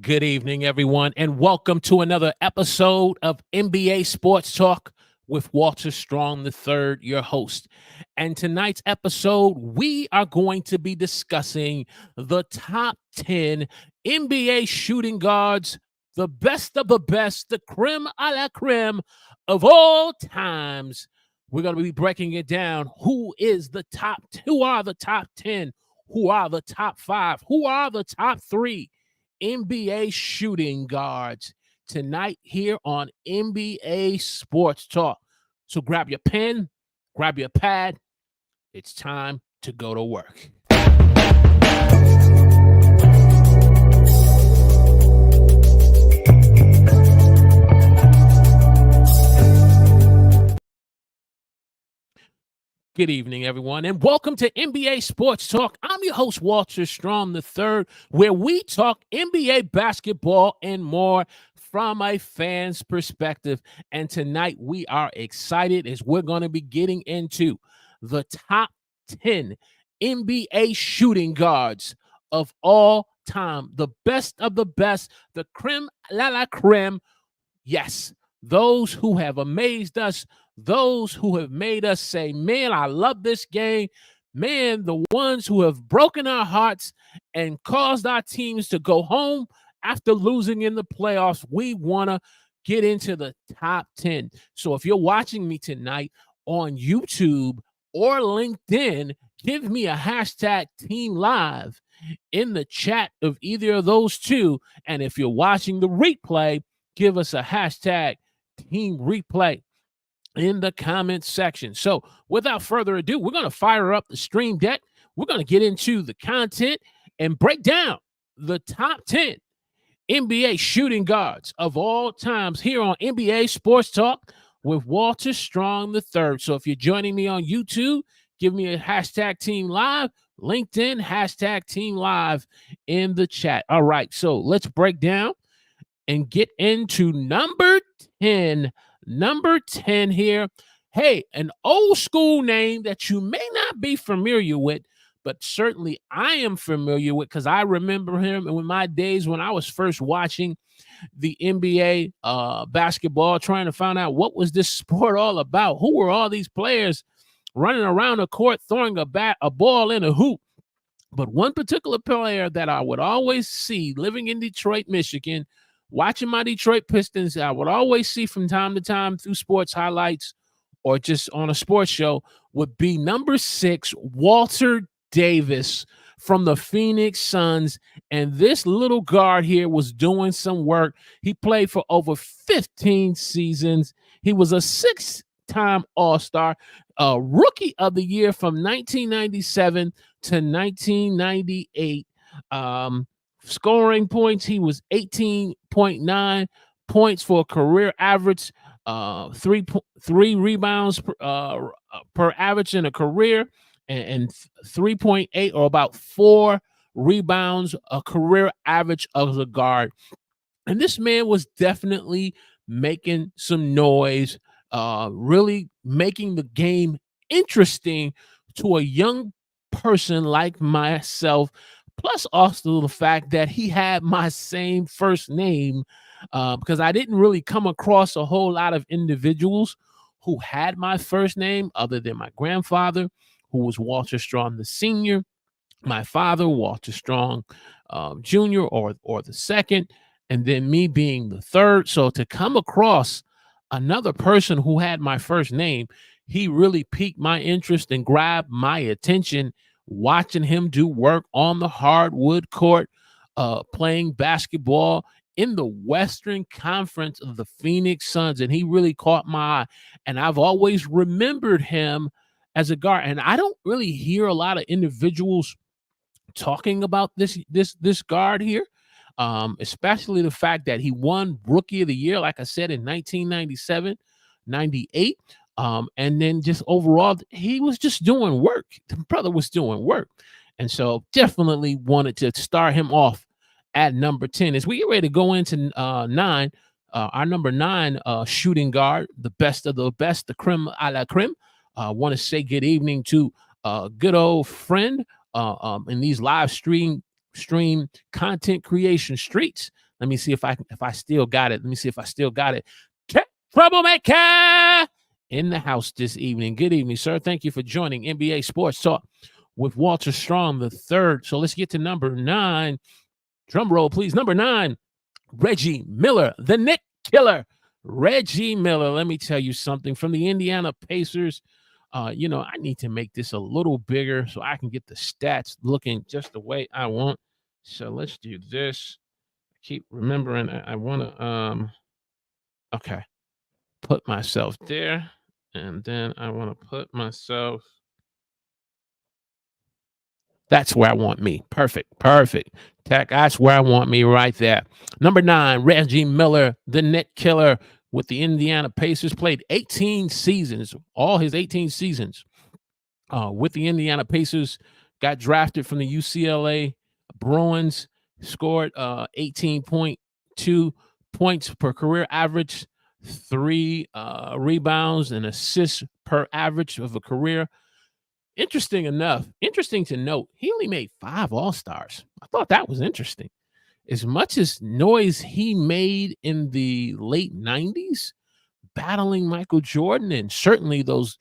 Good evening, everyone, and welcome to another episode of NBA Sports Talk with Walter Strong III, your host. And tonight's episode, we are going to be discussing the top 10 NBA shooting guards, the best of the best, the creme a la creme of all times. We're going to be breaking it down. Who are the top 10? Who are the top 5? Who are the top 3? NBA shooting guards tonight here on NBA Sports Talk. So grab your pen, grab your pad. It's time to go to work. Good evening, everyone, and welcome to NBA Sports Talk. I'm your host, Walter Strong III, where we talk NBA basketball and more from a fan's perspective. And tonight we are excited as we're going to be getting into the top 10 NBA shooting guards of all time, the best of the best, the creme la la creme. Yes, those who have amazed us, those who have made us say, man, I love this game. Man, the ones who have broken our hearts and caused our teams to go home after losing in the playoffs. We want to get into the top 10. So if you're watching me tonight on YouTube or LinkedIn, give me a hashtag Team Live in the chat of either of those two. And if you're watching the replay, give us a hashtag Team Replay in the comments section. So without further ado, we're going to fire up the stream deck. We're going to get into the content and break down the top 10 NBA shooting guards of all times here on NBA Sports Talk with Walter Strong III. So if you're joining me on YouTube, give me a hashtag Team Live, LinkedIn, hashtag Team Live in the chat. All right, so let's break down and get into number 10. Number 10 here. Hey, an old school name that you may not be familiar with, but certainly I am familiar with because I remember him in my days when I was first watching the NBA basketball, trying to find out what was this sport all about. Who were all these players running around the court throwing a ball in a hoop? But one particular player that I would always see living in Detroit, Michigan, watching my Detroit Pistons, I would always see from time to time through sports highlights or just on a sports show would be number 6, Walter Davis from the Phoenix Suns. And this little guard here was doing some work. He played for over 15 seasons. He was a 6-time All-Star, Rookie of the Year from 1997 to 1998. Scoring points, he was 18.9 points for a career average, three rebounds per average in a career, and 3.8 or about 4 rebounds a career average of the guard. And this man was definitely making some noise, really making the game interesting to a young person like myself. Plus, also the fact that he had my same first name, because I didn't really come across a whole lot of individuals who had my first name other than my grandfather, who was Walter Strong the Senior, my father, Walter Strong Jr. or the second, and then me being the third. So to come across another person who had my first name, he really piqued my interest and grabbed my attention. Watching him do work on the hardwood court, playing basketball in the Western Conference of the Phoenix Suns. And he really caught my eye. And I've always remembered him as a guard. And I don't really hear a lot of individuals talking about this guard here, especially the fact that he won Rookie of the Year, like I said, in 1997, 98. And then just overall, he was just doing work. The brother was doing work. And so definitely wanted to start him off at number 10. As we get ready to go into 9, our number 9 shooting guard, the best of the best, the creme a la creme. I want to say good evening to a good old friend in these live stream stream content creation streets. Let me see if I still got it. Let me see if I still got it. Troublemaker in the house this evening. Good evening, sir. Thank you for joining NBA Sports Talk with Walter Strong the third. So let's get to number 9. Drum roll, please. Number 9, Reggie Miller, the Nick Killer. Reggie Miller, let me tell you something, from the Indiana Pacers. I need to make this a little bigger so I can get the stats looking just the way I want. So let's do this. I keep remembering I want to, okay, put myself there. And then I want to put myself. That's where I want me. Perfect. Tech, that's where I want me right there. Number 9, Reggie Miller, the Net Killer with the Indiana Pacers. Played 18 seasons, all his 18 seasons with the Indiana Pacers. Got drafted from the UCLA Bruins. Scored 18.2 points per career average, 3 rebounds and assists per average of a career. Interesting to note, he only made 5 All-Stars. I thought that was interesting. As much as noise he made in the late 90s, battling Michael Jordan, and certainly those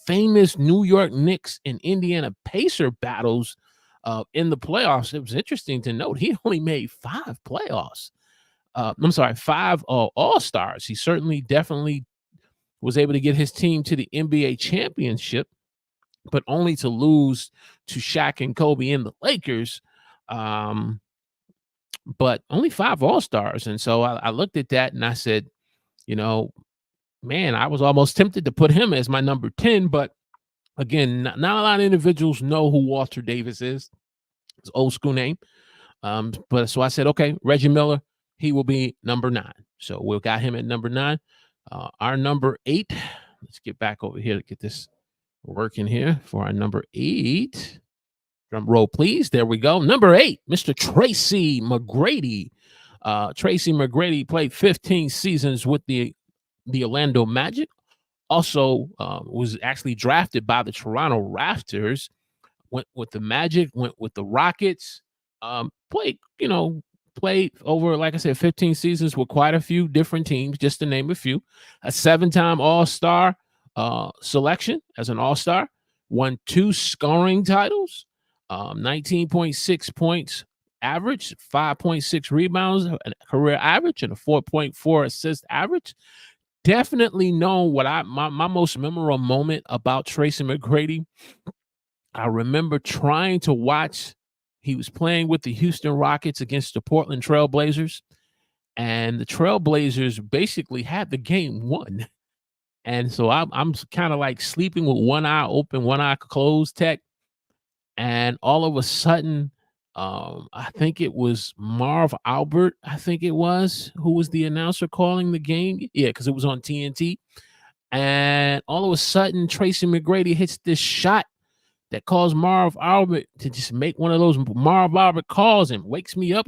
famous New York Knicks and Indiana Pacer battles in the playoffs, it was interesting to note he only made 5 playoffs. 5 All-Stars. He definitely was able to get his team to the NBA championship, but only to lose to Shaq and Kobe in the Lakers. But only 5 All-Stars. And so I looked at that and I said, man, I was almost tempted to put him as my number 10. But again, not a lot of individuals know who Walter Davis is. It's an old school name. But so I said, okay, Reggie Miller, he will be number 9. So we've got him at number 9. Our number 8, let's get back over here to get this working here for our number 8. Drum roll, please. There we go. Number 8, Mr. Tracey McGrady. Tracey McGrady played 15 seasons with the Orlando Magic. Also was actually drafted by the Toronto Raptors. Went with the Magic, went with the Rockets. Played over, like I said, 15 seasons with quite a few different teams, just to name a few. A 7-time All-Star selection as an All-Star. Won 2 scoring titles. 19.6 points average, 5.6 rebounds career average, and a 4.4 assist average. Definitely know what my most memorable moment about Tracey McGrady. I remember trying to watch. He was playing with the Houston Rockets against the Portland Trail Blazers, and the Trail Blazers basically had the game won. And so I'm kind of like sleeping with one eye open, one eye closed, Tech. And all of a sudden, I think it was Marv Albert, who was the announcer calling the game. Yeah, because it was on TNT. And all of a sudden, Tracey McGrady hits this shot that caused Marv Albert to just make one of those Marv Albert calls and wakes me up,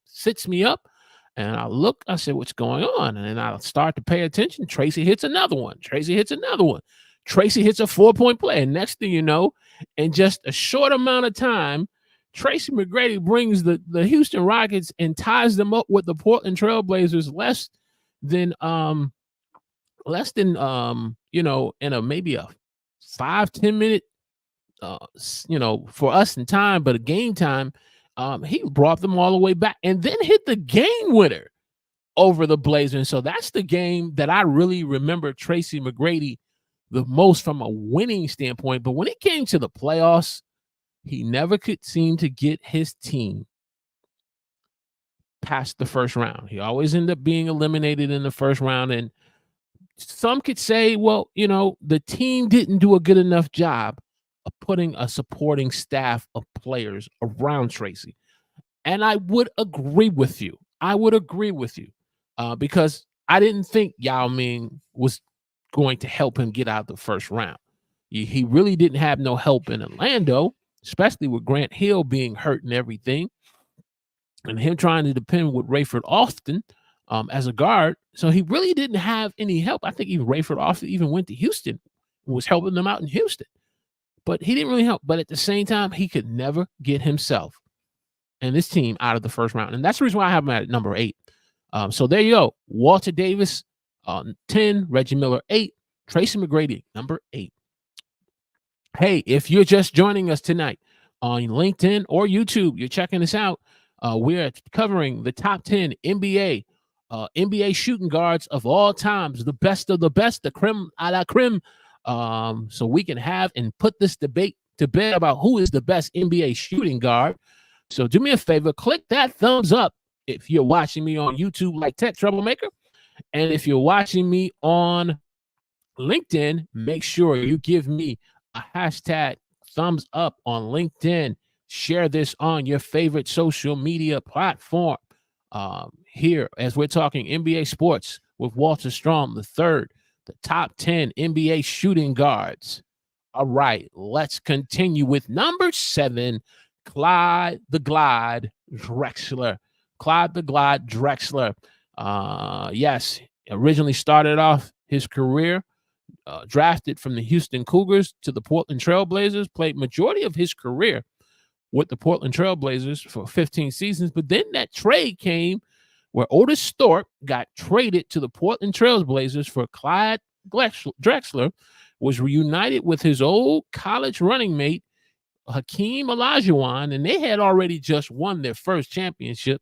sits me up. And I look, I said, what's going on? And then I start to pay attention. Tracey hits another one. Tracey hits a 4-point play. And next thing you know, in just a short amount of time, Tracey McGrady brings the Houston Rockets and ties them up with the Portland Trail Blazers less than in maybe a 5-10 minute for us in time, but a game time. He brought them all the way back and then hit the game winner over the Blazers. And so that's the game that I really remember Tracey McGrady the most from a winning standpoint. But when it came to the playoffs, he never could seem to get his team past the first round. He always ended up being eliminated in the first round. And some could say, well, the team didn't do a good enough job of putting a supporting staff of players around Tracey. And I would agree with you. Because I didn't think Yao Ming was going to help him get out of the first round. He really didn't have no help in Orlando, especially with Grant Hill being hurt and everything, and him trying to depend with Rayford Austin as a guard. So he really didn't have any help. I think even Rayford Austin even went to Houston and was helping them out in Houston. But he didn't really help. But at the same time, he could never get himself and this team out of the first round. And that's the reason why I have him at number 8. So there you go. Walter Davis, 10, Reggie Miller, 8, Tracey McGrady, number 8. Hey, if you're just joining us tonight on LinkedIn or YouTube, you're checking us out. We're covering the top 10 NBA shooting guards of all times, the best of the best, the creme a la creme. So we can have and put this debate to bed about who is the best NBA shooting guard. So do me a favor, click that thumbs up if you're watching me on YouTube like Tech Troublemaker. And if you're watching me on LinkedIn, make sure you give me a hashtag thumbs up on LinkedIn. Share this on your favorite social media platform. Here, as we're talking NBA sports with Walter Strong III, the top 10 NBA shooting guards. All right, let's continue with number 7, Clyde the Glide Drexler. Clyde the Glide Drexler. Yes, originally started off his career drafted from the Houston Cougars to the Portland Trail Blazers, played majority of his career with the Portland Trail Blazers for 15 seasons. But then that trade came where Otis Thorpe got traded to the Portland Trail Blazers for Clyde Drexler, was reunited with his old college running mate, Hakeem Olajuwon, and they had already just won their first championship.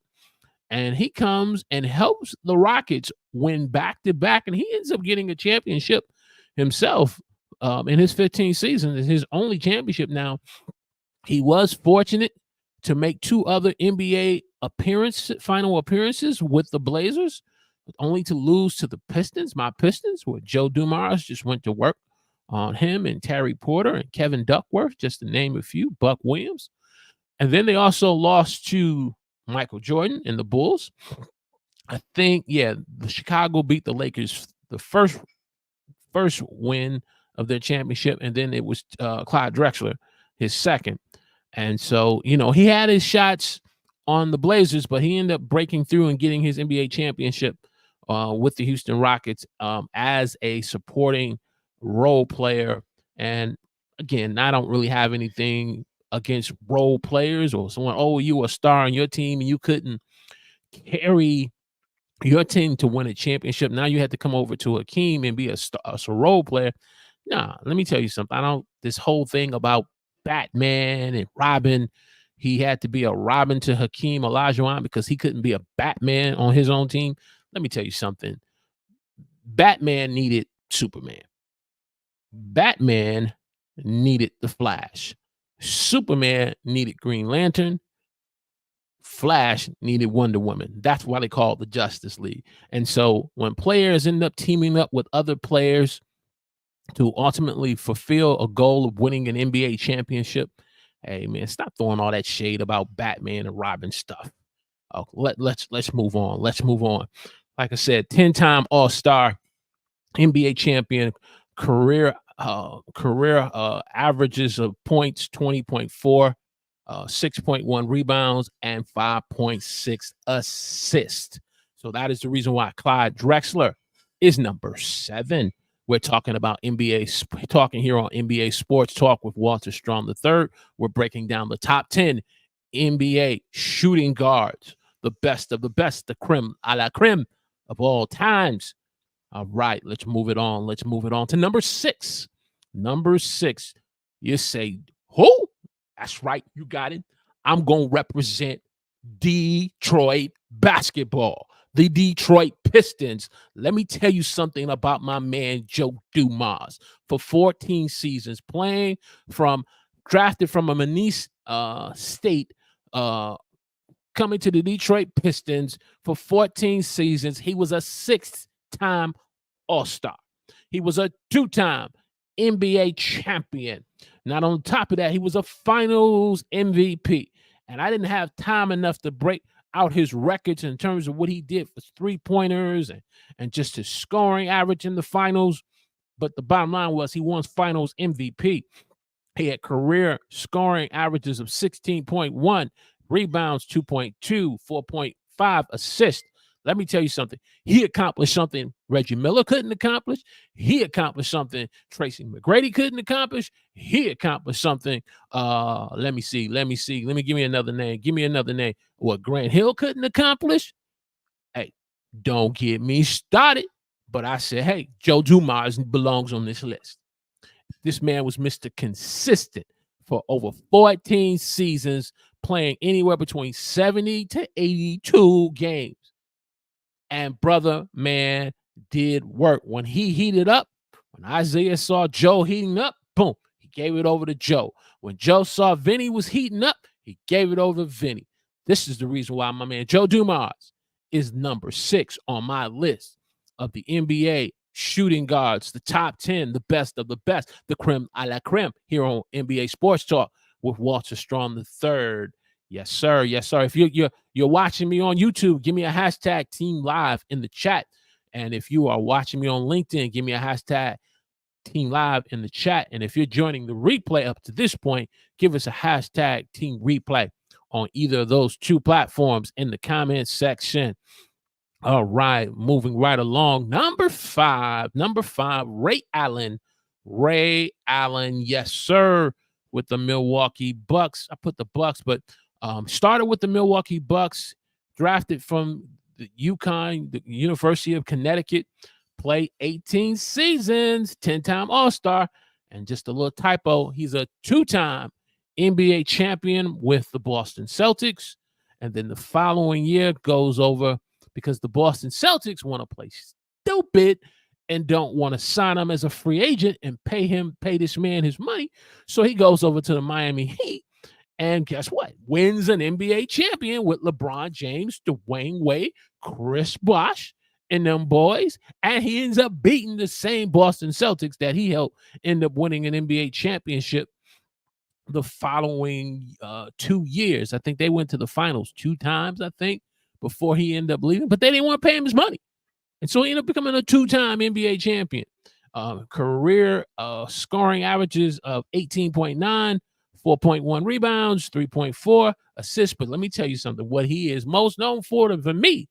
And he comes and helps the Rockets win back-to-back, and he ends up getting a championship himself in his 15th season. It's his only championship now. He was fortunate to make 2 other NBA final appearances with the Blazers, only to lose to the Pistons, my Pistons, where Joe Dumars just went to work on him, and Terry Porter and Kevin Duckworth, just to name a few, Buck Williams. And then they also lost to Michael Jordan and the Bulls. I think, the Chicago beat the Lakers the first win of their championship, and then it was Clyde Drexler, his second. And so, he had his shots on the Blazers, but he ended up breaking through and getting his NBA championship with the Houston Rockets as a supporting role player. And again, I don't really have anything against role players or someone, you were a star on your team and you couldn't carry your team to win a championship. Now you had to come over to Hakeem and be a role player. Nah, let me tell you something. This whole thing about Batman and Robin, he had to be a Robin to Hakeem Olajuwon because he couldn't be a Batman on his own team. Let me tell you something. Batman needed Superman. Batman needed the Flash. Superman needed Green Lantern. Flash needed Wonder Woman. That's why they call it the Justice League. And so when players end up teaming up with other players to ultimately fulfill a goal of winning an NBA championship, hey man, stop throwing all that shade about Batman and Robin stuff. Let's move on. Let's move on. Like I said, 10-time All-Star, NBA champion, career averages of points 20.4, 6.1 rebounds, and 5.6 assists. So that is the reason why Clyde Drexler is number 7. We're talking about talking here on NBA Sports Talk with Walter Strong III. We're breaking down the top 10 NBA shooting guards, the best of the best, the creme a la creme of all times. All right, let's move it on. Let's move it on to number 6. Number 6. You say, who? That's right. You got it. I'm going to represent Detroit basketball, the Detroit Pistons. Let me tell you something about my man, Joe Dumars. For 14 seasons, drafted from a Manise State, coming to the Detroit Pistons for 14 seasons. He was a 6-time All-Star. He was a 2-time NBA champion. Not on top of that, he was a finals MVP. And I didn't have time enough to break out his records in terms of what he did for 3-pointers and just his scoring average in the finals. But the bottom line was he won finals MVP. He had career scoring averages of 16.1, rebounds 2.2, 4.5 assists. Let me tell you something. He accomplished something Reggie Miller couldn't accomplish. He accomplished something Tracey McGrady couldn't accomplish. He accomplished something. Let me see. Let me give me another name. Give me another name. What Grant Hill couldn't accomplish. Hey, don't get me started. But I said, hey, Joe Dumars belongs on this list. This man was Mr. Consistent for over 14 seasons, playing anywhere between 70 to 82 games. And brother, man, did work. When he heated up, when Isaiah saw Joe heating up, boom, he gave it over to Joe. When Joe saw Vinny was heating up, he gave it over to Vinny. This is the reason why my man Joe Dumars is number 6 on my list of the NBA shooting guards, the top 10, the best of the best, the creme a la creme here on NBA Sports Talk with Walter Strong III. Yes, sir. Yes, sir. If you're watching me on YouTube, give me a hashtag Team Live in the chat. And if you are watching me on LinkedIn, give me a hashtag Team Live in the chat. And if you're joining the replay up to this point, give us a hashtag Team Replay on either of those 2 platforms in the comments section. All right, moving right along. Number five, Ray Allen. Ray Allen, yes, sir, with the Milwaukee Bucks. I put the Bucks, but started with the Milwaukee Bucks, drafted from the UConn, the University of Connecticut, played 18 seasons, 10-time All-Star, and just a little typo, he's a 2-time NBA champion with the Boston Celtics, and then the following year goes over because the Boston Celtics want to play stupid and don't want to sign him as a free agent and pay this man his money. So he goes over to the Miami Heat and guess what? Wins an NBA champion with LeBron James, Dwayne Wade, Chris Bosh, and them boys. And he ends up beating the same Boston Celtics that he helped end up winning an NBA championship the following 2 years. I think they went to the finals 2 times, I think, before he ended up leaving, but they didn't want to pay him his money. And so he ended up becoming a 2-time NBA champion. Career scoring averages of 18.9, 4.1 rebounds, 3.4 assists. But let me tell you something. What he is most known for me,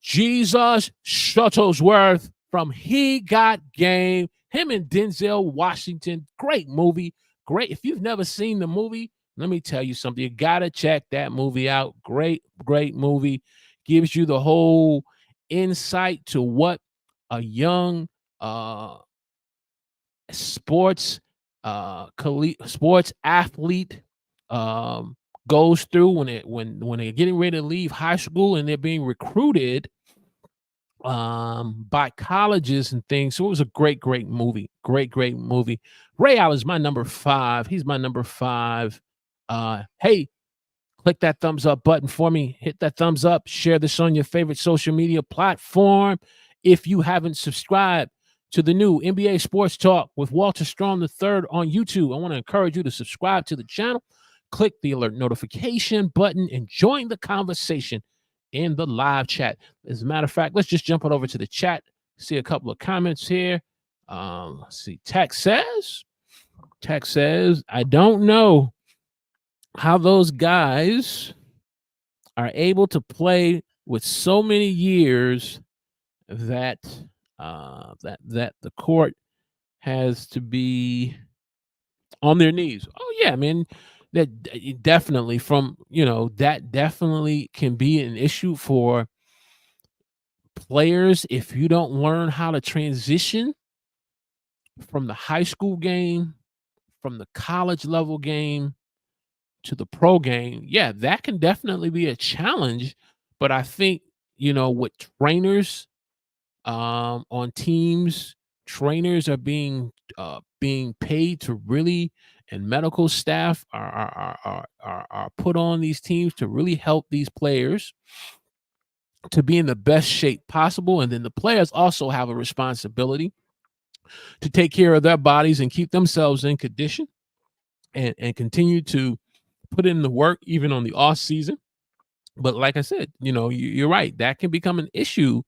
Jesus Shuttlesworth from He Got Game. Him and Denzel Washington. Great movie. Great. If you've never seen the movie, let me tell you something. You got to check that movie out. Great, great movie. Gives you the whole insight to what a young sports athlete goes through when they're getting ready to leave high school and they're being recruited by colleges and things. So it was a great movie. Great movie. Ray Allen's my number 5. He's my number 5. Hey, click that thumbs up button for me. Hit that thumbs up. Share this on your favorite social media platform. If you haven't subscribed to the new NBA Sports Talk with Walter Strong III on YouTube, I want to encourage you to subscribe to the channel. Click the alert notification button and join the conversation in the live chat. As a matter of fact, let's just jump on over to the chat. See a couple of comments here. Let's see. Tech says, I don't know how those guys are able to play with so many years that the court has to be on their knees. Oh yeah, I mean that definitely that definitely can be an issue for players if you don't learn how to transition from the high school game, from the college level game to the pro game. Yeah, that can definitely be a challenge. But I think, with trainers on teams, trainers are being paid to really, and medical staff are put on these teams to really help these players to be in the best shape possible. And then the players also have a responsibility to take care of their bodies and keep themselves in condition and continue to put in the work even on the off season. But like I said, you're right. That can become an issue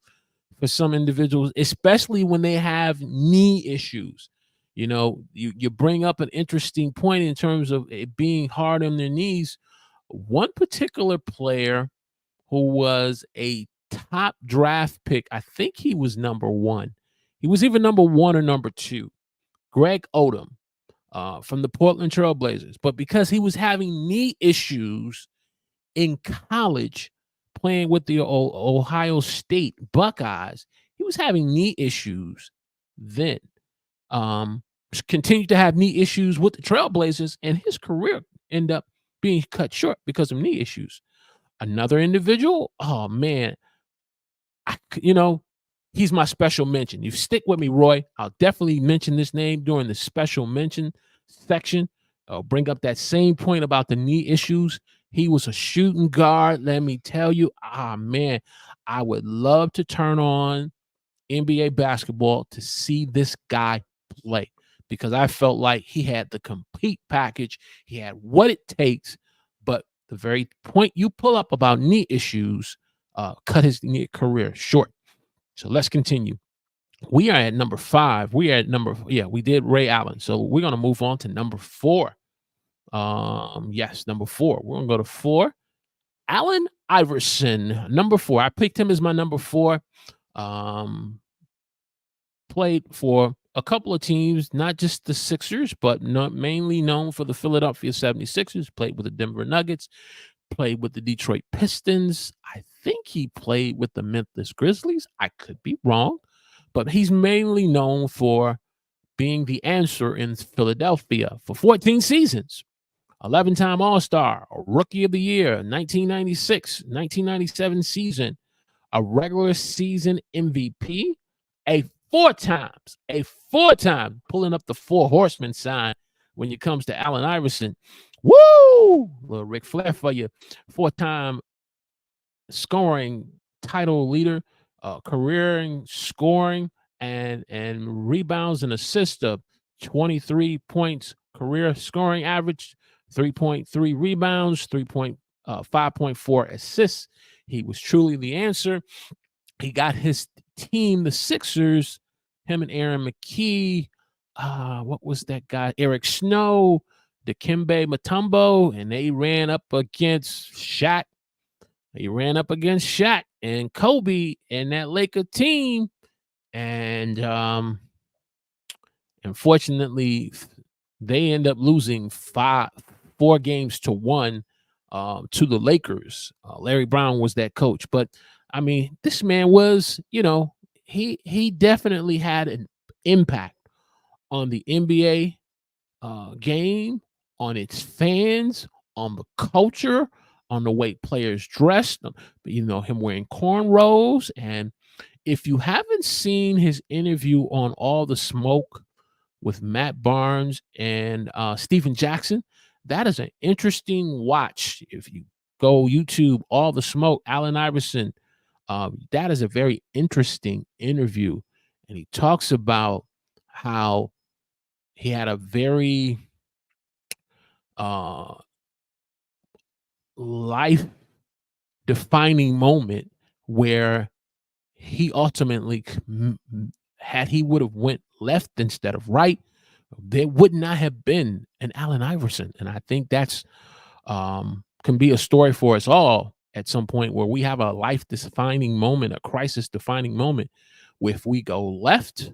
for some individuals, especially when they have knee issues. You bring up an interesting point in terms of it being hard on their knees. One particular player who was a top draft pick. I think he was number 1. He was either number 1 or number 2. Greg Odom from the Portland Trail Blazers. But because he was having knee issues in college playing with the Ohio State Buckeyes, he was having knee issues then. Continued to have knee issues with the Trailblazers, and his career ended up being cut short because of knee issues. Another individual, oh man, he's my special mention. You stick with me, Roy. I'll definitely mention this name during the special mention section. I'll bring up that same point about the knee issues. He was a shooting guard. Let me tell you, man, I would love to turn on NBA basketball to see this guy play because I felt like he had the complete package. He had what it takes, but the very point you pull up about knee issues cut his career short. So let's continue. We are at number 5. We did Ray Allen. So we're going to move on to number 4. Number 4. We're going to go to 4. Allen Iverson, number 4. I picked him as my number 4. Played for a couple of teams, not just the Sixers, but mainly known for the Philadelphia 76ers. Played with the Denver Nuggets. Played with the Detroit Pistons. I think he played with the Memphis Grizzlies. I could be wrong, but he's mainly known for being the answer in Philadelphia for 14 seasons. 11-time All-Star, a Rookie of the Year, 1996, 1997 season, a regular season MVP, a four-time, pulling up the 4 horsemen sign when it comes to Allen Iverson. Woo! Little Ric Flair for you. 4-time scoring title leader, career in scoring and rebounds and assists of 23 points, career scoring average, 3.3 rebounds, 5.4 assists. He was truly the answer. He got his team, the Sixers, him and Aaron McKee, what was that guy? Eric Snow, Dikembe Mutombo, and they ran up against Shaq. And Kobe and that Laker team. And unfortunately, they end up losing 4 games to 1 to the Lakers. Larry Brown was that coach. But, I mean, this man was, he definitely had an impact on the NBA game, on its fans, on the culture, on the way players dressed, him wearing cornrows. And if you haven't seen his interview on All the Smoke with Matt Barnes and Stephen Jackson, that is an interesting watch. If you go YouTube, All the Smoke, Allen Iverson, that is a very interesting interview. And he talks about how he had a very life-defining moment where he ultimately, had he would have went left instead of right, there would not have been an Allen Iverson. And I think that's can be a story for us all at some point where we have a life-defining moment, a crisis-defining moment, where if we go left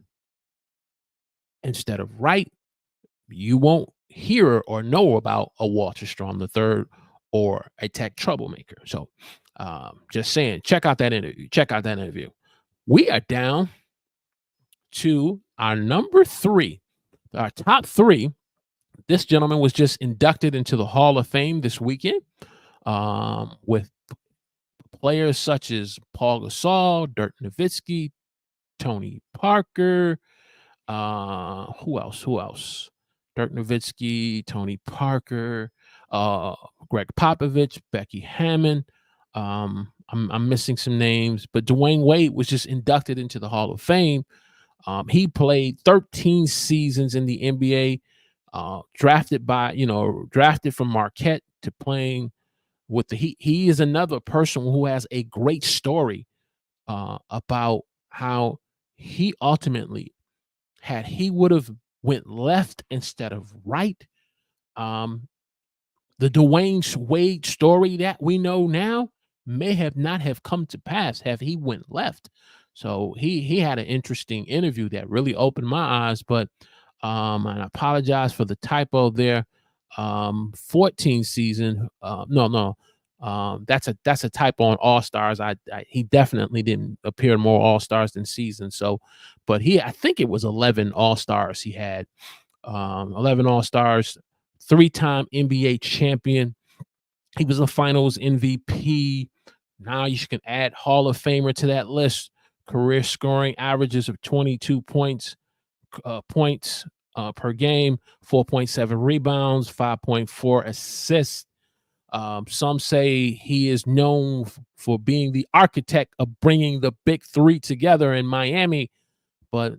instead of right, you won't hear or know about a Walter Strom III or a Tech troublemaker. So just saying, check out that interview. We are down to our number 3, our top 3. This gentleman was just inducted into the Hall of Fame this weekend with players such as Paul Gasol, Dirk Nowitzki, Tony Parker. Who else? Dirk Nowitzki, Tony Parker, Greg Popovich, Becky Hammond. I'm missing some names, but Dwayne Wade was just inducted into the Hall of Fame. He played 13 seasons in the NBA, drafted from Marquette to playing with the Heat. He is another person who has a great story about how he ultimately, had he would have went left instead of right, the Dwayne Wade story that we know now, may have not have come to pass have he went left. So he had an interesting interview that really opened my eyes. But and I apologize for the typo there. 14 season. No. That's a typo on All Stars. He definitely didn't appear in more All Stars than season. So, but I think it was 11 All Stars he had. 11 All Stars, 3-time NBA champion. He was a Finals MVP. Now you can add Hall of Famer to that list. Career scoring averages of 22 points per game, 4.7 rebounds, 5.4 assists. Some say he is known for being the architect of bringing the big three together in Miami. But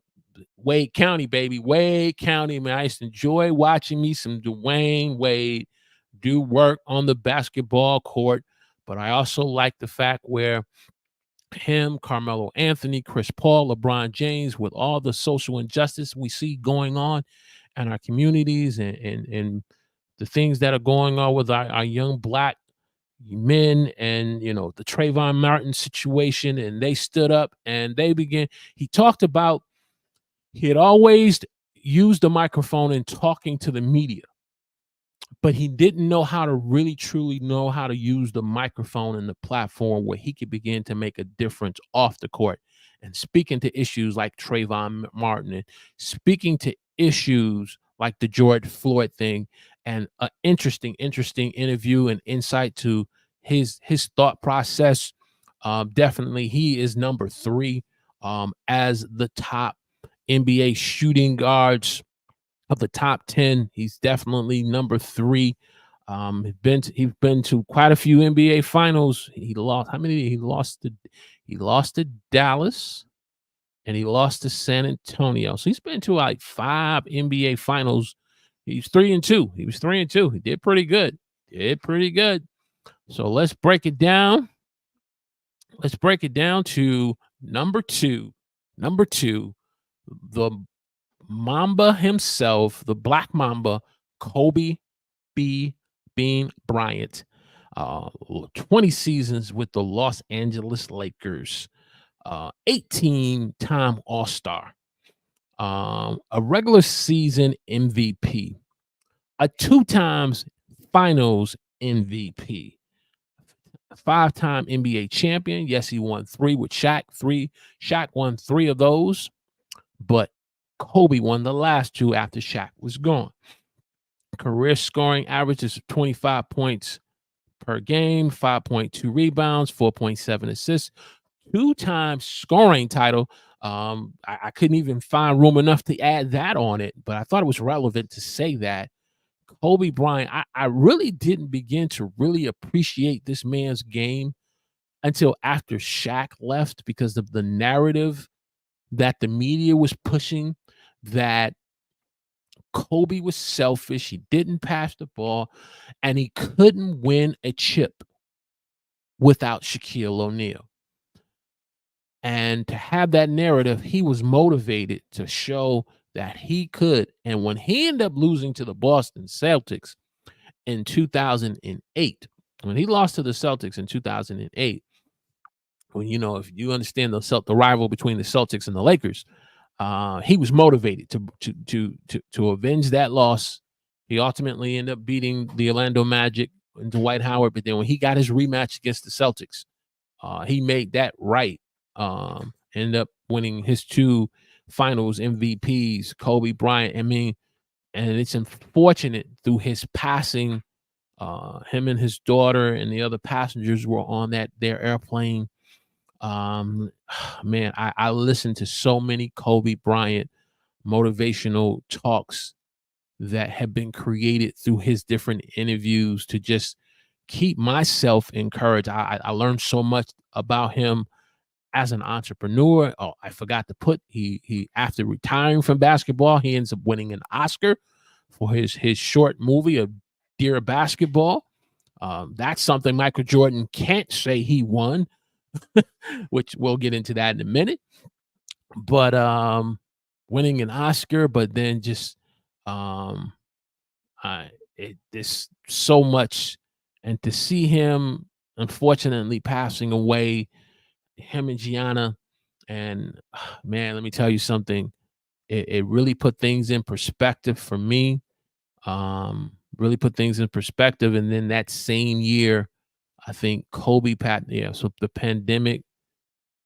Wade County, baby, Wade County, man, I used to enjoy watching me some Dwayne Wade do work on the basketball court. But I also like the fact where him, Carmelo Anthony, Chris Paul, LeBron James, with all the social injustice we see going on in our communities and the things that are going on with our young black men and, the Trayvon Martin situation, and they stood up and he talked about, he had always used the microphone in talking to the media, but he didn't know how to really truly know how to use the microphone and the platform where he could begin to make a difference off the court and speaking to issues like Trayvon Martin and speaking to issues like the George Floyd thing, and an interesting interview and insight to his thought process. Definitely he is number 3 as the top NBA shooting guards of the top 10. He's definitely number 3. He's been to quite a few NBA finals. He lost how many? He lost to Dallas and he lost to San Antonio. So he's been to like 5 NBA finals. He's 3-2. He was 3-2. He did pretty good. So let's break it down. Let's break it down to number 2. Number 2, the Mamba himself, the Black Mamba, Kobe B. Bean Bryant. 20 seasons with the Los Angeles Lakers. 18-time All-Star. A regular season MVP. A 2 times Finals MVP. A 5-time NBA champion. Yes, he won 3 with Shaq. Shaq won 3 of those, but Kobe won the last 2 after Shaq was gone. Career scoring averages of 25 points per game, 5.2 rebounds, 4.7 assists, 2-time scoring title. I couldn't even find room enough to add that on it, but I thought it was relevant to say that. Kobe Bryant, I really didn't begin to really appreciate this man's game until after Shaq left, because of the narrative that the media was pushing, that Kobe was selfish, he didn't pass the ball, and he couldn't win a chip without Shaquille O'Neal. And to have that narrative, he was motivated to show that he could. And when he ended up losing to the Boston Celtics in 2008, when he lost to the Celtics in 2008, when, if you understand the rival between the Celtics and the Lakers, he was motivated to avenge that loss. He ultimately ended up beating the Orlando Magic and Dwight Howard, but then when he got his rematch against the Celtics, he made that right. Ended up winning his 2 Finals MVPs, Kobe Bryant. I mean, and it's unfortunate through his passing. Him and his daughter and the other passengers were on their airplane. Man, I listened to so many Kobe Bryant motivational talks that have been created through his different interviews to just keep myself encouraged. I learned so much about him as an entrepreneur. Oh, I forgot to put, he after retiring from basketball, he ends up winning an Oscar for his short movie of Dear Basketball. That's something Michael Jordan can't say he won, which we'll get into that in a minute. But winning an Oscar, but then just this so much, and to see him unfortunately passing away, him and Gianna. And man, let me tell you something. It really put things in perspective for me. Really put things in perspective. And then that same year, I think so the pandemic.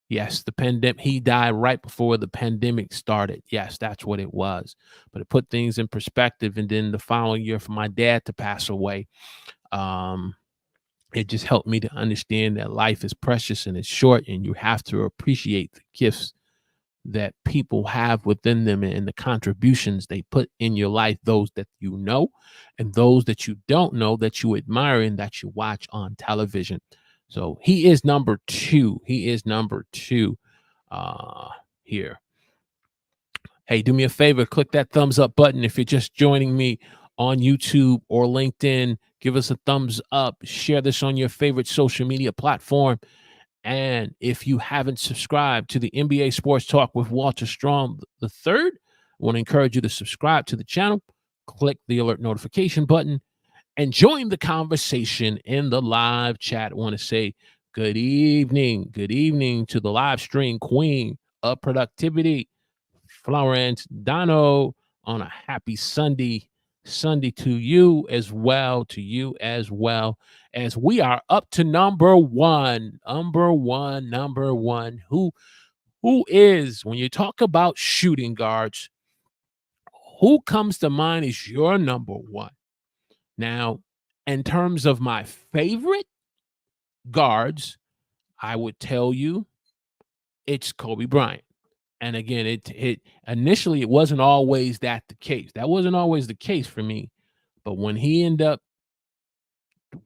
Yes, the pandemic. He died right before the pandemic started. Yes, that's what it was. But it put things in perspective. And then the following year, for my dad to pass away, um, it just helped me to understand that life is precious and it's short, and you have to appreciate the gifts that people have within them and the contributions they put in your life, those that you know and those that you don't know, that you admire and that you watch on television. So he is number two. He is number two here. Hey, do me a favor, click that thumbs up button if you're just joining me on YouTube or LinkedIn. Give us a thumbs up. Share this on your favorite social media platform. And if you haven't subscribed to the NBA Sports Talk with Walter Strong III, I want to encourage you to subscribe to the channel, click the alert notification button, and join the conversation in the live chat. I want to say good evening to the live stream queen of productivity, Florence Dano, on a happy Sunday to you as well, as we are up to number one. Who is, when you talk about shooting guards, who comes to mind is your number one? Now, in terms of my favorite guards, I would tell you it's Kobe Bryant. And again, it initially it wasn't always the case. That wasn't always the case for me. But when he ended up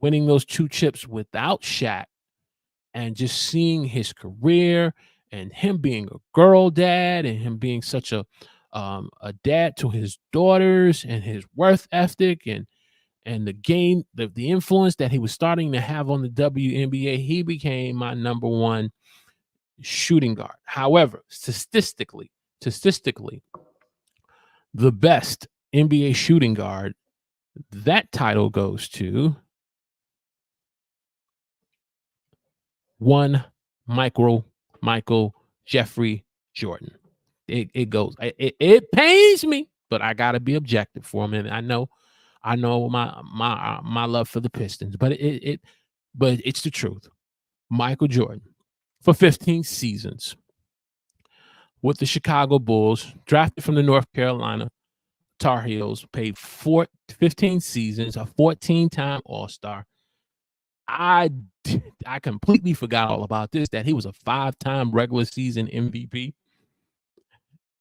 winning those 2 chips without Shaq, and just seeing his career and him being a girl dad and him being such a dad to his daughters, and his worth ethic and the game, the influence that he was starting to have on the WNBA, he became my number one shooting guard. However, statistically, the best NBA shooting guard, that title goes to one Michael Jeffrey Jordan. It pains me, but I gotta be objective for him. And I know my love for the Pistons, but it's the truth. Michael Jordan, for 15 seasons with the Chicago Bulls, drafted from the North Carolina Tar Heels, played 15 seasons, a 14-time All-Star. I completely forgot all about this, that he was a 5-time regular season MVP,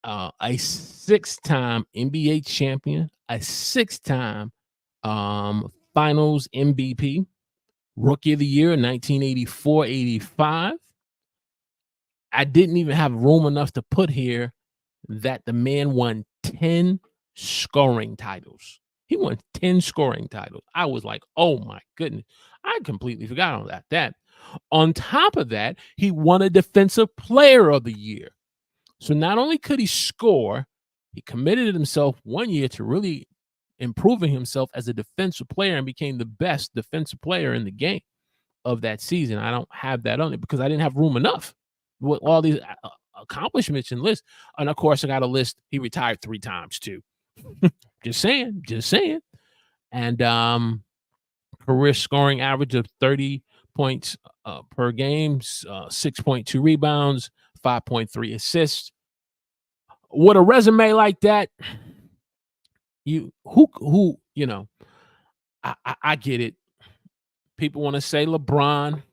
a 6-time NBA champion, a 6-time finals MVP, rookie of the year in 1984-85. I didn't even have room enough to put here that the man won 10 scoring titles. He won 10 scoring titles. I was like, oh my goodness. I completely forgot all that. On top of that, he won a Defensive Player of the Year. So not only could he score, he committed himself one year to really improving himself as a defensive player and became the best defensive player in the game of that season. I don't have that on it because I didn't have room enough with all these accomplishments and lists. And of course, I got a list. He retired 3 times too. Just saying. And career scoring average of 30 points per game, 6.2 rebounds, 5.3 assists. With a resume like that, I get it. People want to say LeBron,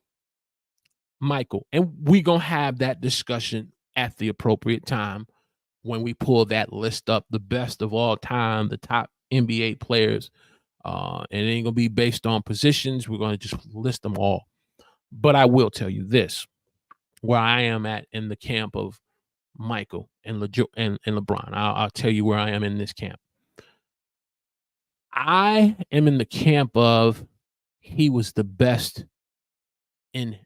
Michael, and we gonna have that discussion at the appropriate time when we pull that list up, the best of all time, the top NBA players. And it ain't gonna be based on positions. We're gonna just list them all. But I will tell you this, where I am at in the camp of Michael and LeBron. I'll tell you where I am in this camp. I am in the camp of he was the best in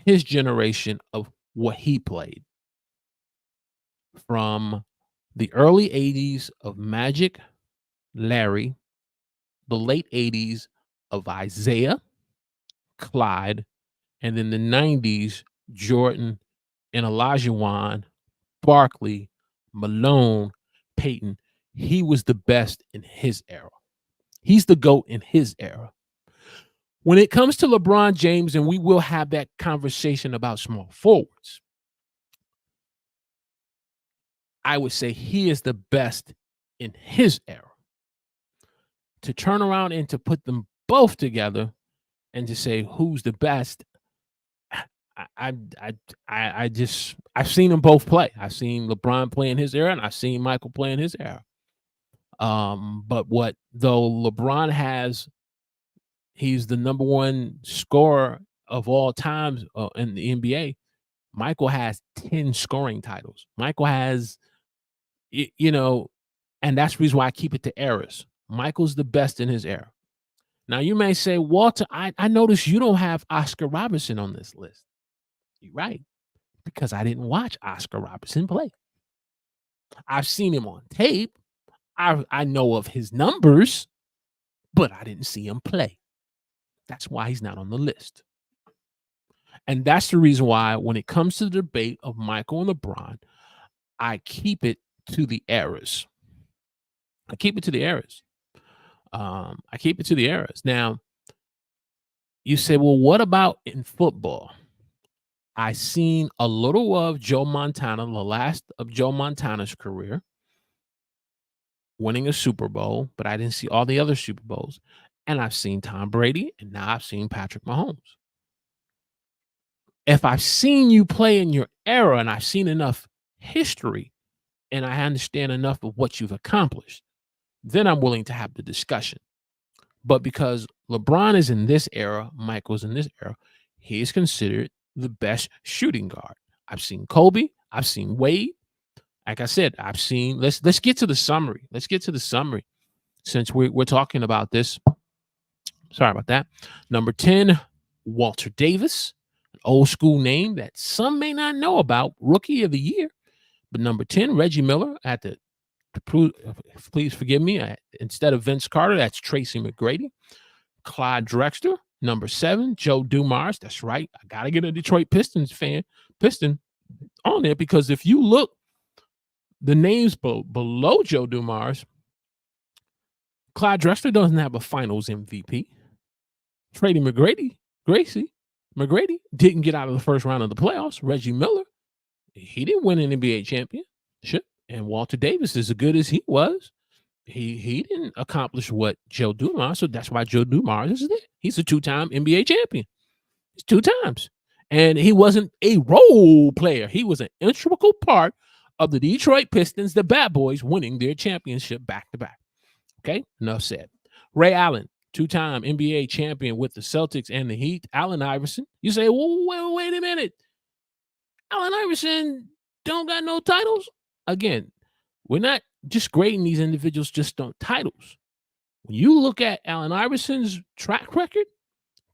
his generation of what he played. From the early 80s of Magic, Larry, the late 80s of Isaiah, Clyde, And then the 90s, Jordan and Olajuwon, Barkley, Malone, Peyton. He was the best in his era. He's the GOAT in his era. When it comes to LeBron James, and we will have that conversation about small forwards, I would say he is the best in his era. To turn around and to put them both together and to say who's the best, I've seen them both play. I've seen LeBron play in his era, and I've seen Michael play in his era. But what though LeBron he's the number one scorer of all times in the NBA. Michael has 10 scoring titles. Michael has, and that's the reason why I keep it to eras. Michael's the best in his era. Now, you may say, Walter, I noticed you don't have Oscar Robertson on this list. You're right, because I didn't watch Oscar Robertson play. I've seen him on tape. I know of his numbers, but I didn't see him play. That's why he's not on the list. And that's the reason why when it comes to the debate of Michael and LeBron, I keep it to the eras. I keep it to the eras. Now, you say, well, what about in football? I seen a little of Joe Montana, the last of Joe Montana's career, winning a Super Bowl, but I didn't see all the other Super Bowls. And I've seen Tom Brady, and now I've seen Patrick Mahomes. If I've seen you play in your era and I've seen enough history and I understand enough of what you've accomplished, then I'm willing to have the discussion. But because LeBron is in this era, Michael's in this era, he is considered the best shooting guard. I've seen Kobe. I've seen Wade. Like I said, I've seen. Let's get to the summary. Since we're talking about this. Sorry about that. Number 10, Walter Davis, an old school name that some may not know about, Rookie of the Year. But number 10, Reggie Miller please forgive me. Instead of Vince Carter, that's Tracey McGrady. Clyde Drexler. Number 7, Joe Dumars. That's right. I got to get a Detroit Piston on there, because if you look the names below Joe Dumars, Clyde Drexler doesn't have a finals MVP. Gracie McGrady didn't get out of the first round of the playoffs. Reggie Miller, he didn't win an NBA championship. And Walter Davis, as good as he was, he didn't accomplish what Joe Dumars. So that's why Joe Dumars is there. He's a 2-time NBA champion. He's 2 times. And he wasn't a role player. He was an integral part of the Detroit Pistons, the Bad Boys, winning their championship back-to-back. Okay, enough said. Ray Allen, 2-time NBA champion with the Celtics and the Heat. Allen Iverson. You say, well, wait a minute. Allen Iverson don't got no titles? Again, we're not just grading these individuals just on titles. When you look at Allen Iverson's track record,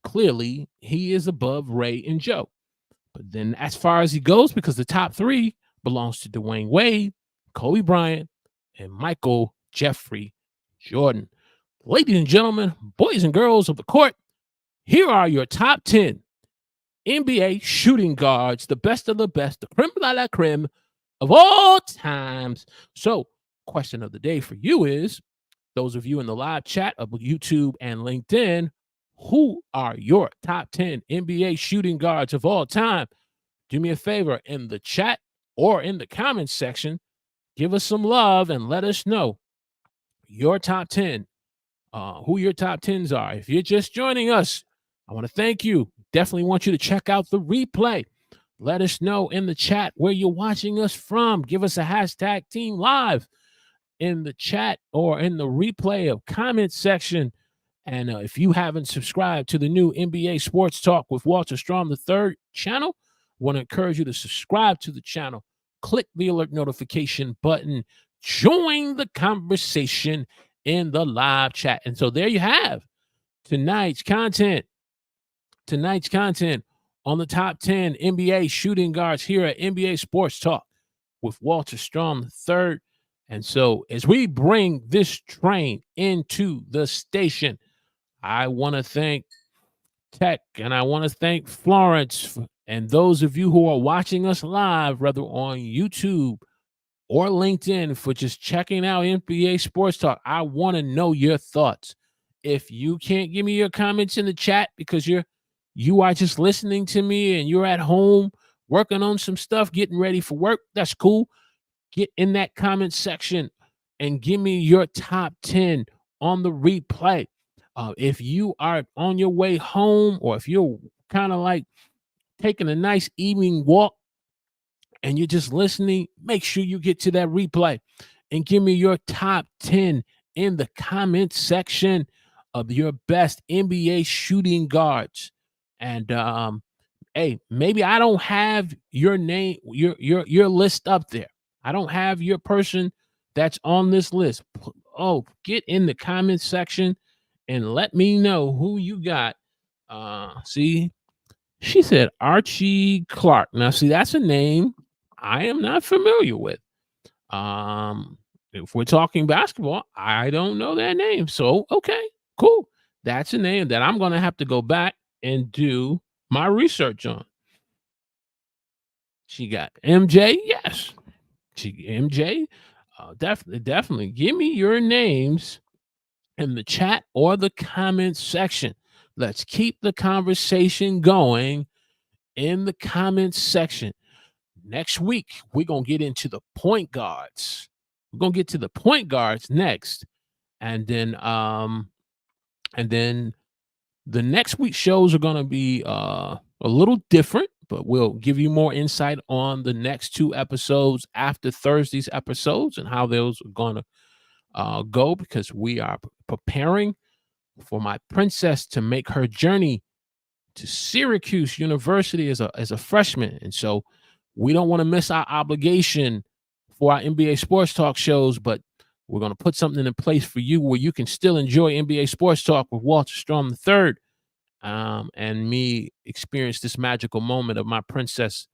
clearly he is above Ray and Joe. But then as far as he goes, because the top 3 belongs to Dwayne Wade, Kobe Bryant, and Michael Jeffrey Jordan. Ladies and gentlemen, boys and girls of the court, here are your top 10 NBA shooting guards, the best of the best, the creme de la creme of all times. So, question of the day for you is, those of you in the live chat of YouTube and LinkedIn, who are your top 10 NBA shooting guards of all time? Do me a favor, in the chat or in the comments section, give us some love and let us know your top 10, who your top 10s are. If you're just joining us, I want to thank you. Definitely want you to check out the replay. Let us know in the chat where you're watching us from. Give us a hashtag Team Live in the chat or in the replay of comment section. And if you haven't subscribed to the new NBA Sports Talk with Walter Strom III channel, I want to encourage you to subscribe to the channel. Click the alert notification button. Join the conversation in the live chat. And so there you have tonight's content on the top 10 NBA shooting guards here at NBA Sports Talk with Walter Strom III. And so as we bring this train into the station, I want to thank Tech, and I want to thank Florence and those of you who are watching us live, whether on YouTube or LinkedIn, for just checking out NBA Sports Talk. I want to know your thoughts. If you can't give me your comments in the chat because you are just listening to me and you're at home working on some stuff, getting ready for work, that's cool. Get in that comment section and give me your top 10 on the replay. If you are on your way home, or if you're kind of like taking a nice evening walk and you're just listening, make sure you get to that replay and give me your top 10 in the comment section of your best NBA shooting guards. And hey, maybe I don't have your name, your list up there. I don't have your person that's on this list. Oh, get in the comment section and let me know who you got. See, she said Archie Clark. Now, see, that's a name I am not familiar with. If we're talking basketball, I don't know that name. So, okay, cool. That's a name that I'm going to have to go back and do my research on. She got MJ. Yes. MJ. Definitely. Give me your names in the chat or the comment section. Let's keep the conversation going in the comments section. Next week, we're going to get into the point guards. We're going to get to the point guards next. And then the next week's shows are going to be a little different, but we'll give you more insight on the next two episodes after Thursday's episodes and how those are going to go, because we are preparing for my princess to make her journey to Syracuse University as a freshman. And so we don't want to miss our obligation for our NBA Sports Talk shows, but we're going to put something in place for you where you can still enjoy NBA Sports Talk with Walter Strom III, and me experience this magical moment of my princess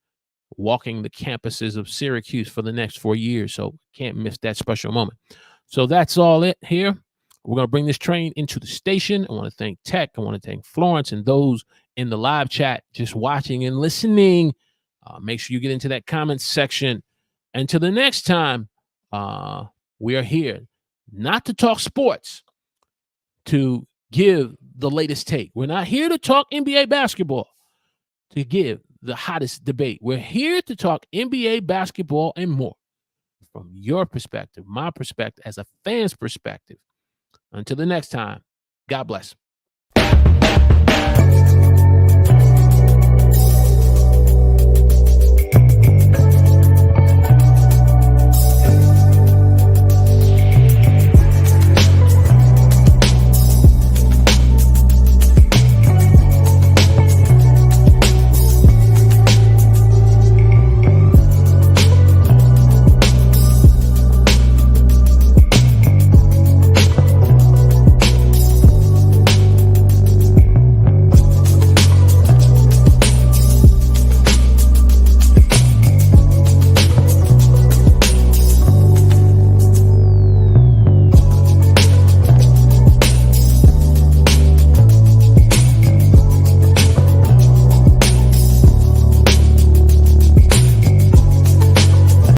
walking the campuses of Syracuse for the next 4 years. So can't miss that special moment. So that's all it here. We're going to bring this train into the station. I want to thank Tech. I want to thank Florence and those in the live chat just watching and listening. Make sure you get into that comment section. Until the next time, we are here not to talk sports, to give the latest take. We're not here to talk NBA basketball, to give the hottest debate. We're here to talk NBA basketball and more from your perspective, my perspective, as a fan's perspective. Until the next time, God bless.